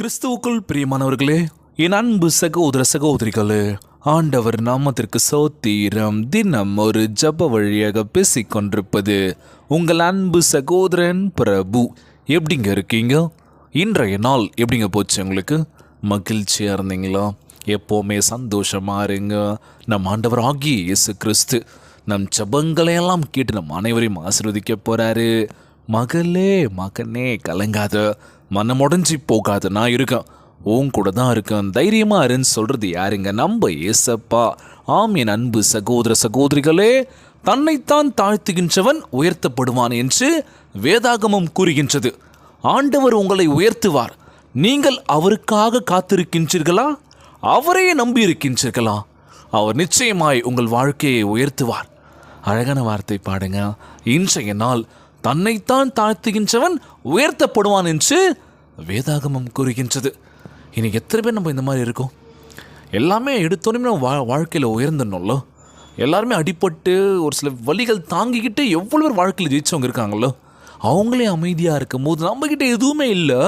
கிறிஸ்துவுக்குள் பிரியமானவர்களே, என் அன்பு சகோதர சகோதரிகளே, ஆண்டவர் நாமத்திற்கு சோத்திரம். தினம் ஒரு ஜப வழியாக பேசிக்கொண்டிருப்பது உங்கள் அன்பு சகோதரன் பிரபு. எப்படிங்க இருக்கீங்க? இன்றைய நாள் எப்படிங்க போச்சு? உங்களுக்கு மகிழ்ச்சியாக இருந்தீங்களா? எப்போவுமே சந்தோஷமாக இருங்க. நம் ஆண்டவர் ஆகிய இயேசு கிறிஸ்து நம் ஜபங்களையெல்லாம் கேட்டு நம் அனைவரையும் ஆசீர்வதிக்க போகிறாரு. மகளே மகனே கலங்காத, மனமுடைஞ்சி போகாத, நான் இருக்கேன், உன் கூட தான் இருக்கேன், தைரியமாக இருன்னு சொல்கிறது யாருங்க? நம்ம ஏசப்பா. ஆம் என் அன்பு சகோதர சகோதரிகளே, தன்னைத்தான் தாழ்த்துகின்றவன் உயர்த்தப்படுவான் என்று வேதாகமம் கூறுகின்றது. ஆண்டவர் உங்களை உயர்த்துவார். நீங்கள் அவருக்காக காத்திருக்கின்றீர்களா? அவரையே நம்பி இருக்கின்றீர்களா? அவர் நிச்சயமாய் உங்கள் வாழ்க்கையை உயர்த்துவார். அழகான வார்த்தை பாடுங்க. இன்றைய நாள் தன்னைத்தான் தாழ்த்துகின்றவன் உயர்த்தப்படுவான் என்று வேதாகமம் கூறுகின்றது. இன்னைக்கு எத்தனை பேர் நம்ம இந்த மாதிரி இருக்கோம்? எல்லாமே எடுத்தோன்னே நம்ம வாழ்க்கையில் உயர்ந்துடணும்ல. எல்லாருமே அடிபட்டு ஒரு சில வழிகள் தாங்கிக்கிட்டு எவ்வளோ பேர் வாழ்க்கையில் ஜெயிச்சவங்க இருக்காங்களோ, அவங்களே அமைதியாக இருக்கும் போது நம்மக்கிட்ட எதுவுமே இல்லை,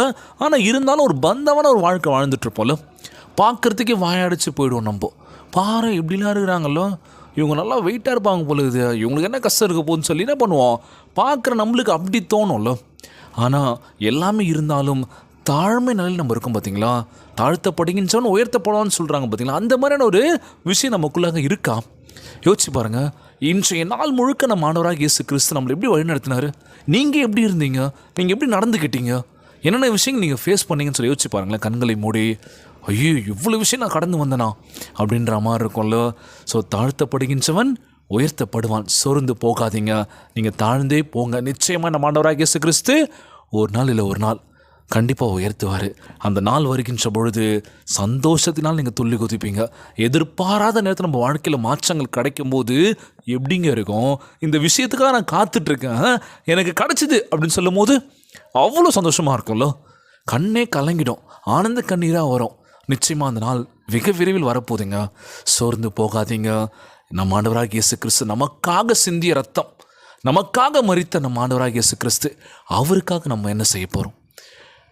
ஆனால் இருந்தாலும் ஒரு பந்தமான ஒரு வாழ்க்கை வாழ்ந்துட்டுருப்போம்ல. பார்க்குறதுக்கே வாயடிச்சு போயிடுவோம். நம்ம பாரு இப்படிலாம் இருக்கிறாங்களோ, இவங்க நல்லா வெயிட்டாக இருப்பாங்க போல, இது இவங்களுக்கு என்ன கஷ்டம் இருக்க போகுதுன்னு சொல்லி என்ன பண்ணுவோம், பார்க்குற நம்மளுக்கு அப்படி தோணும்ல. ஆனால் எல்லாமே இருந்தாலும் தாழ்மை நிலையில் நம்ம இருக்கோம் பார்த்தீங்களா? தாழ்த்தப்படுகின்றவன் உயர்த்தப்படுவான்னு சொல்கிறாங்க பார்த்தீங்களா? அந்த மாதிரியான ஒரு விஷயம் நமக்குள்ளாக இருக்கா? யோசிச்சு பாருங்கள். இன்றைய நாள் முழுக்க நம்ம ஆண்டவராக இயேசு கிறிஸ்து நம்மளை எப்படி வழிநடத்தினார்? நீங்கள் எப்படி இருந்தீங்க? நீங்கள் எப்படி நடந்துக்கிட்டீங்க? என்னென்ன விஷயங்கள் நீங்கள் ஃபேஸ் பண்ணீங்கன்னு சொல்லி யோசிச்சு பாருங்களேன். கண்களை மூடி, ஐயோ இவ்வளோ விஷயம் நான் கடந்து வந்தேனா அப்படின்ற மாதிரி இருக்கும்ல. ஸோ தாழ்த்தப்படுகின்றவன் உயர்த்தப்படுவான். சோர்ந்து போகாதீங்க, நீங்கள் தாழ்ந்தே போங்க. நிச்சயமாக நம்ம ஆண்டவராக இயேசு கிறிஸ்து ஒரு நாள் இல்லை ஒரு நாள் கண்டிப்பாக உயர்த்துவார். அந்த நாள் வருகின்ற பொழுது சந்தோஷத்தினால் நீங்கள் துள்ளி குதிப்பீங்க. எதிர்பாராத நேரத்தில் நம்ம வாழ்க்கையில் மாற்றங்கள் கிடைக்கும் போது எப்படிங்க இருக்கும்? இந்த விஷயத்துக்காக நான் காத்துட்ருக்கேன், எனக்கு கிடச்சிது அப்படின்னு சொல்லும் போது அவ்வளோ சந்தோஷமாக இருக்கும்ல. கண்ணே கலங்கிடும், ஆனந்த கண்ணீராக வரும். நிச்சயமாக அந்த நாள் வெகு விரைவில் வரப்போகுதுங்க. சோர்ந்து போகாதீங்க. நம்ம ஆண்டவராக இயேசு கிறிஸ்து நமக்காக சிந்திய ரத்தம், நமக்காக மரித்த நம்ம ஆண்டவராக இயேசு கிறிஸ்து, அவருக்காக நம்ம என்ன செய்ய போகிறோம்?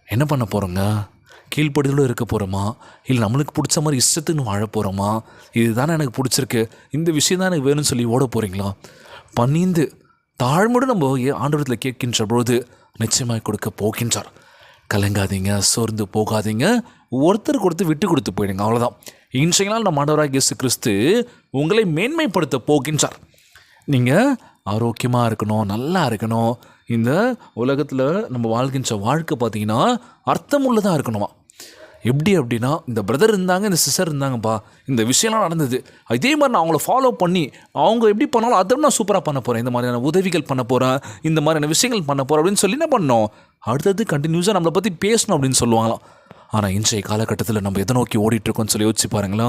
என்ன பண்ண போகிறோங்க? கீழ்ப்படிதலோடு இருக்க போகிறோமா? இல்லை நம்மளுக்கு பிடிச்ச மாதிரி இஷ்டத்துக்கு வாழ போகிறோமா? இதுதானே எனக்கு பிடிச்சிருக்கு, இந்த விஷயம் தான் எனக்கு வேணும்னு சொல்லி ஓட போகிறீங்களா? பணிந்து தாழ்மையோடு நம்ம ஆண்டவரத்தில் கேட்கின்ற பொழுது நிச்சயமாக கொடுக்க போகின்றார். கலங்காதீங்க, சோர்ந்து போகாதீங்க, ஒருத்தருக்கு ஒருத்தர் விட்டு கொடுத்து போயிடுங்க. அவ்வளோதான். இன்றைய நாள் நம்ம ஆண்டவராக இயேசு கிறிஸ்து உங்களை மேன்மைப்படுத்த போகின்றார். நீங்கள் ஆரோக்கியமாக இருக்கணும், நல்லா இருக்கணும். இந்த உலகத்தில் நம்ம வாழ்கின்ற வாழ்க்கை பார்த்திங்கன்னா அர்த்தம் உள்ளதாக இருக்கணுமா? எப்படி அப்படின்னா, இந்த பிரதர் இருந்தாங்க, இந்த சிஸ்டர் இருந்தாங்கப்பா, இந்த விஷயம்லாம் நடந்தது, இதே மாதிரி நான் அவங்கள ஃபாலோ பண்ணி அவங்க எப்படி பண்ணாலும் அதை நான் சூப்பராக பண்ண போகிறேன், இந்த மாதிரியான உதவிகள் பண்ண போகிறேன், இந்த மாதிரியான விஷயங்கள் பண்ண போகிறேன் அப்படின்னு சொல்லி என்ன பண்ணோம், அடுத்தது கண்டினியூஸாக நம்மளை பற்றி பேசணும் அப்படின்னு சொல்லுவாங்களாம். ஆனால் இன்றைய காலகட்டத்தில் நம்ம எதை நோக்கி ஓடிட்டுருக்கோன்னு சொல்லி யோசிச்சு பாருங்களா.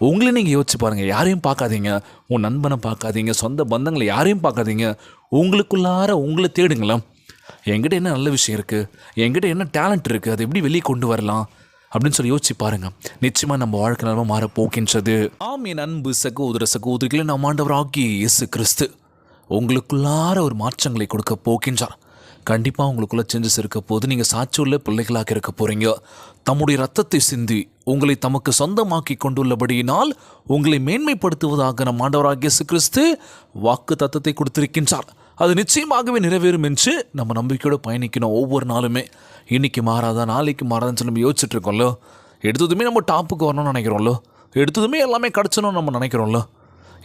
உங்களே நீங்கள் யோசிச்சு பாருங்கள். யாரையும் பார்க்காதீங்க, உன் நண்பனை பார்க்காதீங்க, சொந்த பந்தங்களை யாரையும் பார்க்காதீங்க, உங்களுக்குள்ளார உங்களை தேடுங்களா. என்கிட்ட என்ன நல்ல விஷயம் இருக்குது, என்கிட்ட என்ன டேலண்ட் இருக்குது, அதை எப்படி வெளியே கொண்டு வரலாம் அப்படின்னு சொல்லி யோசிச்சு பாருங்க. நிச்சயமாக நம்ம வாழ்க்கை நிலமா மாற போகின்றது. ஆம் என் அன்பு சகோதர சகோதரிகளே, நம் ஆண்டவர் ஆகிய இயேசு கிறிஸ்து உங்களுக்குள்ளார ஒரு மாற்றங்களை கொடுக்க போகின்றார். கண்டிப்பாக உங்களுக்குள்ள சேஞ்சஸ் இருக்க போது. நீங்கள் சாட்சியுள்ள பிள்ளைகளாக இருக்க போகிறீங்க. தம்முடைய ரத்தத்தை சிந்தி உங்களை தமக்கு சொந்தமாக்கி கொண்டுள்ளபடியினால் உங்களை மேன்மைப்படுத்துவதாக நம் ஆண்டவராகிய இயேசு கிறிஸ்து வாக்கு தத்தத்தை கொடுத்திருக்கின்றார். அது நிச்சயமாகவே நிறைவேறும் என்று நம்ம நம்பிக்கையோடு பயணிக்கணும். ஒவ்வொரு நாளுமே இன்றைக்கி மாறாதா, நாளைக்கு மாறாதான்னு சொல்லி நம்ம யோசிச்சுட்டு இருக்கோம்ல. எடுத்ததுமே நம்ம டாப்புக்கு வரணும்னு நினைக்கிறோம்ல. எடுத்ததுமே எல்லாமே கிடச்சணும்னு நம்ம நினைக்கிறோம்ல.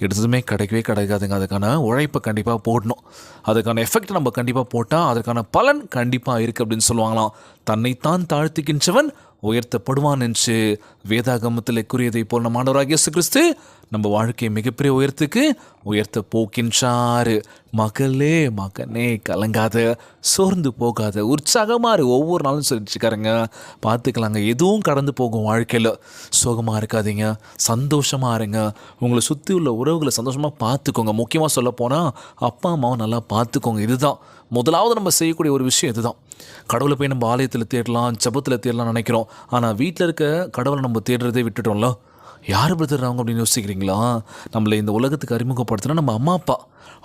எடுத்ததுமே கிடைக்கவே கிடைக்காதுங்க. அதுக்கான உழைப்பை கண்டிப்பாக போடணும். அதுக்கான எஃபெக்ட் நம்ம கண்டிப்பாக போட்டால் அதற்கான பலன் கண்டிப்பாக இருக்குது அப்படின்னு சொல்லுவாங்களாம். தன்னைத்தான் தாழ்த்துகின்றவன் உயர்த்தப்படுவான் என்று வேதாகமத்தில் கூறியதை போல் நம்ம ஆண்டவராகிய இயேசு கிறிஸ்து நம்ம வாழ்க்கையை மிகப்பெரிய உயரத்துக்கு உயர்த்த போகின்றார். மகளே மகனே கலங்காத, சோர்ந்து போகாத, உற்சாகமாக ஒவ்வொரு நாளும் சொல்லிச்சுக்காரங்க. பார்த்துக்கலாங்க, எதுவும் கடந்து போகும் வாழ்க்கையில். சோகமாக இருக்காதீங்க, சந்தோஷமாக இருங்க. உங்களை சுற்றி உள்ள உறவுகளை சந்தோஷமாக பார்த்துக்கோங்க. முக்கியமாக சொல்ல போனால் அப்பா அம்மாவை நல்லா பார்த்துக்கோங்க. இதுதான் முதலாவது நம்ம செய்யக்கூடிய ஒரு விஷயம். இதுதான். கடவுளை போய் நம்ம ஆலயத்தில் தேடலாம், ஜபத்தில் தேடலாம் நினைக்கிறோம். ஆனால் வீட்டில் இருக்க கடவுளை நம்ம தேடுறதே விட்டுட்டோம்ல. யார் பிரதர் அவங்க அப்படின்னு யோசிக்கிறீங்களா? நம்மளை இந்த உலகத்துக்கு அறிமுகப்படுத்தினா நம்ம அம்மா அப்பா,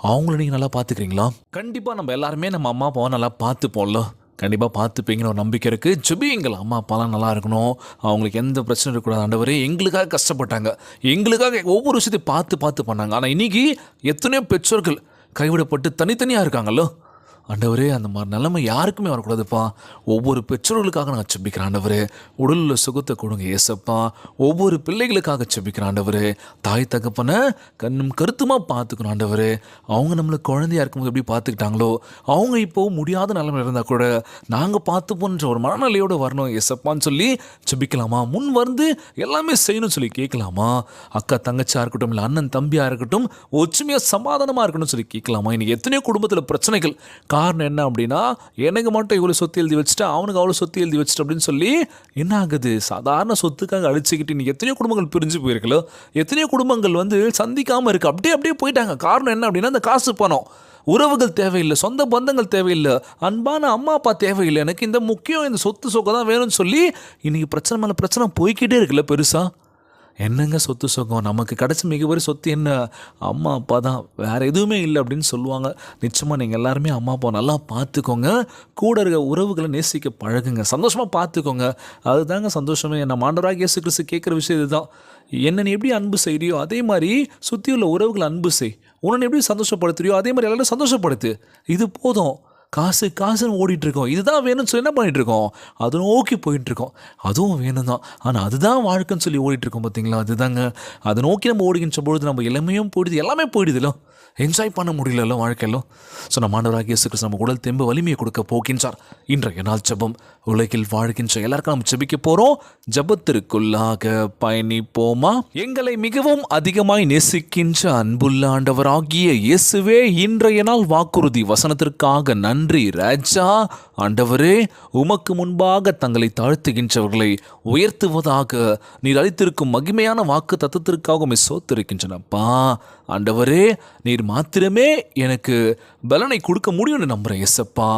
அவங்கள நீங்கள் நல்லா பார்த்துக்கிறீங்களா? கண்டிப்பாக நம்ம எல்லாருமே நம்ம அம்மா அப்பாவை நல்லா பார்த்துப்போம்ல. கண்டிப்பாக பார்த்துப்பீங்கன்னு ஒரு நம்பிக்கை இருக்குது. ஜெபியுங்கள். அம்மா அப்பாலாம் நல்லா இருக்கணும், அவங்களுக்கு எந்த பிரச்சனை இருக்கக்கூடாது. ஆண்டவரே எங்களுக்காக கஷ்டப்பட்டாங்க, எங்களுக்காக ஒவ்வொரு விஷயத்தையும் பார்த்து பார்த்து பண்ணாங்க. ஆனால் இன்றைக்கி எத்தனையோ பெற்றோர்கள் கைவிடப்பட்டு தனித்தனியாக இருக்காங்களோ. ஆண்டவரே அந்த மாதிரி நிலைமை யாருக்குமே வரக்கூடாதுப்பா. ஒவ்வொரு பெற்றோர்களுக்காக நான் செபிக்கிறேன் ஆண்டவரே. உடலில் சுகத்தை கொடுங்க ஏசப்பா. ஒவ்வொரு பிள்ளைகளுக்காக செபிக்கிறேன் ஆண்டவரே. தாய் தகப்பனை கண்ணும் கருத்துமாக பார்த்துக்கணும் ஆண்டவரே. அவங்க நம்மளை குழந்தையா இருக்கும்போது எப்படி பார்த்துக்கிட்டாங்களோ, அவங்க இப்போது முடியாத நிலைமை இருந்தால் கூட நாங்கள் பார்த்துப்போன்ற ஒரு மனநிலையோடு வரணும் ஏசப்பான்னு சொல்லி செபிக்கலாமா? முன் வந்து எல்லாமே செய்யணும்னு சொல்லி கேட்கலாமா? அக்கா தங்கச்சியாக இருக்கட்டும், இல்லை அண்ணன் தம்பியாக இருக்கட்டும், ஒற்றுமையாக சமாதானமாக இருக்கணும்னு சொல்லி கேட்கலாமா? இன்றைக்கி எத்தனையோ குடும்பத்தில் பிரச்சனைகள். காரணம் என்ன அப்படின்னா, எனக்கு மட்டும் இவ்வளோ சொத்து எழுதி வச்சுட்டு அவனுக்கு அவ்வளோ சொத்து எழுதி வச்சுட்டு அப்படின்னு சொல்லி என்ன ஆகுது? சாதாரண சொத்துக்காக அழிச்சுக்கிட்டு இன்றைக்கி எத்தனையோ குடும்பங்கள் பிரிஞ்சு போயிருக்கலோ, எத்தனையோ குடும்பங்கள் வந்து சந்திக்காமல் இருக்குது. அப்படியே போயிட்டாங்க. காரணம் என்ன அப்படின்னா, அந்த காசு பணம். உறவுகள் தேவையில்லை, சொந்த பந்தங்கள் தேவையில்லை, அன்பான அம்மா அப்பா தேவையில்லை, எனக்கு இந்த முக்கியம் இந்த சொத்து சொக்கம் தான் வேணும்னு சொல்லி இன்றைக்கி பிரச்சனை மேலே பிரச்சனை போய்கிட்டே இருக்குல்ல பெருசாக. என்னங்க சொத்து சுகம்? நமக்கு கிடச்ச மிகப்பெரிய சொத்து என்ன? அம்மா அப்பா தான், வேறு எதுவுமே இல்லை அப்படின்னு சொல்லுவாங்க. நிச்சயமாக நீங்கள் எல்லாருமே அம்மா அப்பா நல்லா பார்த்துக்கோங்க. கூட இருக்க உறவுகளை நேசிக்க பழகுங்க, சந்தோஷமாக பார்த்துக்கோங்க. அதுதாங்க சந்தோஷமே. நம்ம ஆண்டவராகிய இயேசு கிறிஸ்து கேட்குற விஷயம் இதுதான். என்ன நீ எப்படி அன்பு செய்கிறியோ அதே மாதிரி சுற்றி உள்ள உறவுகளை அன்பு செய். உன்னை எப்படி சந்தோஷப்படுத்துறியோ அதே மாதிரி எல்லாரும் சந்தோஷப்படுத்து. இது போதும். காசுன்னு ஓடிட்டுருக்கோம். இதுதான் வேணும்னு சொல்லி என்ன பண்ணிகிட்ருக்கோம்? அது நோக்கி போயிட்டுருக்கோம். அதுவும் வேணும் தான், ஆனால் அதுதான் வாழ்க்கைன்னு சொல்லி ஓடிட்டுருக்கோம் பார்த்தீங்களா? அதுதாங்க. அதை நோக்கி நம்ம ஓடிக்கின்ற பொழுது நம்ம இளமையும் போயிடுது, எல்லாமே போயிடுதுല്ലോ. என்ஜாய் பண்ண முடியலല്ലോ வாழ்க்கையிலோ. ஸோ நம்ம ஆண்டவராகிய இயேசு கிறிஸ்து நம்ம உடல் தெம்பு வலிமையை கொடுக்க போகின்றார். இன்றைய நாள் ஜெபம். உலகில் வாழ்கின்ற எல்லாருக்கும் நம்ம ஜெபிக்க போகிறோம். ஜெபத்திற்குள்ளாக பயணிப்போமா? எங்களை மிகவும் அதிகமாய் நேசிக்கின்ற அன்புள்ள ஆண்டவராகிய இயேசுவே, இன்றைய நாள் வாக்குறுதி வசனத்திற்காக நன்றி ராஜா. ஆண்டவரே, உமக்கு முன்பாக தங்களை தாழ்த்துகின்றவர்களை உயர்த்துவதாக நீர் அளித்திருக்கும் மகிமையான வாக்கு தத்துவத்திற்காக உம்மை சோத்திருக்கின்றனப்பா. ஆண்டவரே, நீர் மாத்திரமே எனக்கு பலனை கொடுக்க முடியும்னு நம்புகிறேன் ஏசப்பா.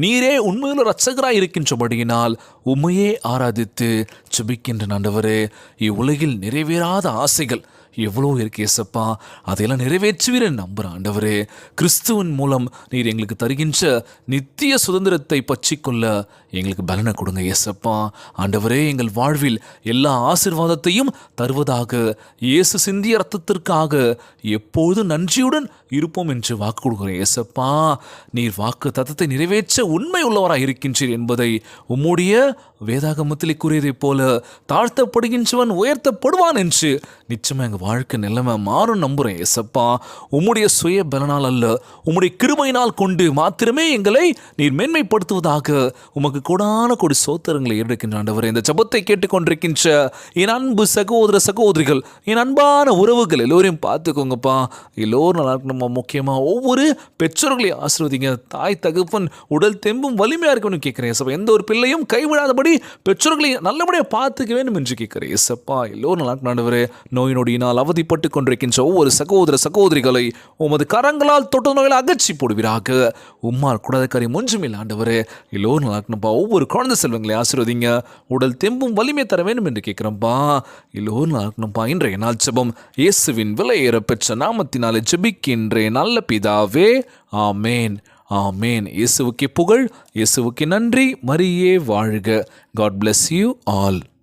நீரே உண்மையுள்ள இரட்சகராய் இருக்கின்றபடியினால் உம்மையே ஆராதித்து ஜெபிக்கின்ற ஆண்டவரே. இவ்வுலகில் நிறைவேறாத ஆசைகள் எவ்வளோ இருக்கு ஏசப்பா, அதையெல்லாம் நிறைவேற்றுவீரன் நம்புகிறேன் ஆண்டவரே. கிறிஸ்துவின் மூலம் நீர் எங்களுக்கு தருகின்ற நித்திய சுதந்திரத்தை பற்றிக்கொள்ள எங்களுக்கு பலனை கொடுங்க ஏசப்பா. ஆண்டவரே, எங்கள் வாழ்வில் எல்லா ஆசீர்வாதத்தையும் தருவதாக இயேசு சிந்திய இரத்தத்திற்காக எப்போதும் நன்றியுடன் இருப்போம் என்று வாக்கு கொடுக்குறேன் ஏசப்பா. நீர் வாக்கு தத்தத்தை நிறைவேற்ற உண்மை உள்ளவராக இருக்கின்றீர் என்பதை உம்முடைய வேதாகமத்தில் கூறியதைப் போல தாழ்த்தப்படுகின்றவன் உயர்த்தப்படுவான் என்று நிச்சயமாக எங்கள் வாழ்க்கை நிலைமை மாறும் நம்புகிறேன் ஏசப்பா. உம்முடைய சுய பலனால் அல்ல, உம்முடைய கிருபையினால் கொண்டு மாத்திரமே எங்களை நீர் மேன்மைப்படுத்துவதாக உமக்கு கூடான கொடி சோத்திரங்களை ஏறெடுக்கின்ற ஆண்டவரே. இந்த ஜெபத்தை கேட்டுக்கொண்டிருக்கின்ற என் அன்பு சகோதர சகோதரிகள், என் அன்பான உறவுகள் எல்லோரையும் பார்த்துக்கோங்கப்பா. எல்லோரும் நல்லா இருக்கணும். முக்கியமாக ஒவ்வொரு பெற்றோர்களையும் ஆசீர்வதிங்க. தாய் தகப்பன் உடல் தெம்பும் வலிமையாக இருக்கணும்னு கேட்குறேன் ஏசப்பா. எந்த ஒரு பிள்ளையும் கைவிடாதபடி பெற்றோர்களை நல்லபடியாக பார்த்துக்க வேண்டும் என்று கேட்குறேன் ஏசப்பா. எல்லோரும் நல்லா இருக்கணும் ஆண்டவரே. நோய் நொடியினால் அவதிப்பட்டு கொண்டிருக்கின்ற ஒவ்வொரு சகோதர சகோதரிகளை உமது கரங்களால் தொட்ட நோயில் அகற்றி போடுவீராக. உம்மால் கூடாத காரியம் ஒன்றுமில்லை ஆண்டவரே. எல்லோரும் நல்லா இருக்கணும்ப்பா. ஒவ்வொரு குழந்தை செல்வங்களை ஆசீர்வதிங்க. உடல் தெம்பும் வலிமை தர வேண்டும் என்று கேட்குறேன்ப்பா. எல்லோரும் நல்லா இருக்கணும்ப்பா. இன்றைய நாள் ஜெபம் இயேசுவின் விலையேற பெற்ற நாமத்தினாலே ஜெபிக்கின்றேன் நல்ல பிதாவே. ஆமேன், ஆமேன். இயேசுவுக்கே புகழ், இயேசுவுக்கே நன்றி. மரியே வாழ்க. God bless you all.